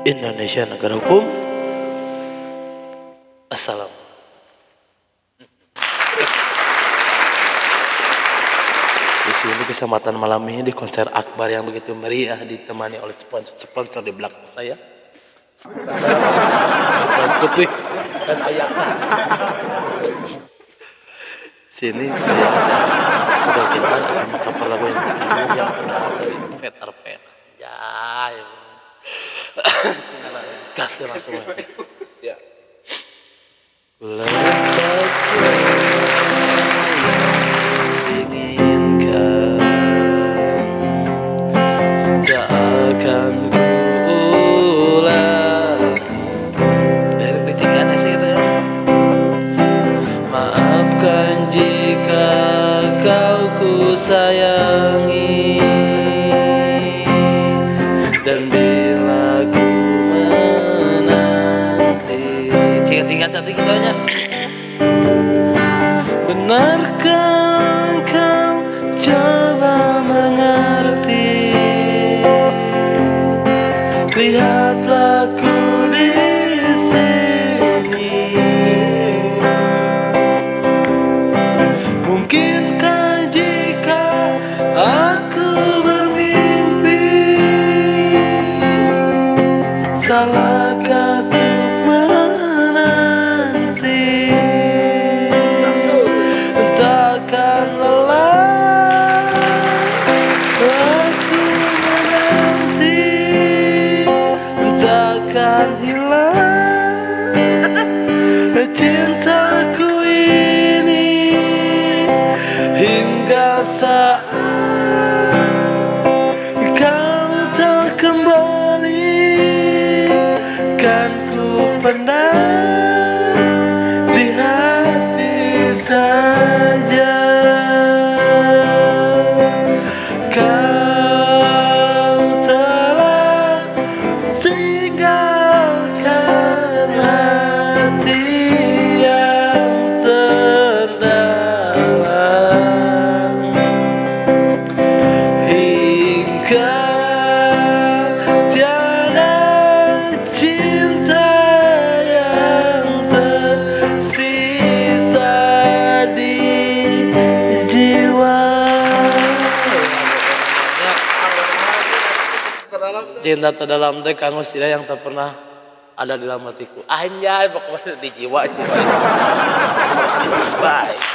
Indonesia negara hukum. Assalam. Di sini kesempatan malam ini di konser akbar yang begitu meriah ditemani oleh sponsor di belakang saya. Putih dan Ayaka. Sini saya udah kita akan kapal lagu yang terkenal dari Peter Pan. Ya. Gas ke langsung. Ya. Lepas inginkan tak akan kuulang. Dari ketiga sih kita ya. Maafkan jika kau ku sayangi, dan bila ku menanti. Jika tinggal satu gitu aja. Benarkah kau coba mengerti? Lihatlah ku di sini. Mungkinkah jika aku bermimpi, salahkah untuk menanti? Takkan lelah aku menanti, takkan hilang cintaku ini, hingga saat kau tak kembali, kan ku pendam di hati saja. Kau telah tinggalkan hati yang terdalam, hingga tiada cinta yang tersisa di jiwa. Cinta terdalam teh kanggo sila yang tak pernah ada di dalam hatiku. Anjay, pokoknya di jiwa sih. Bye.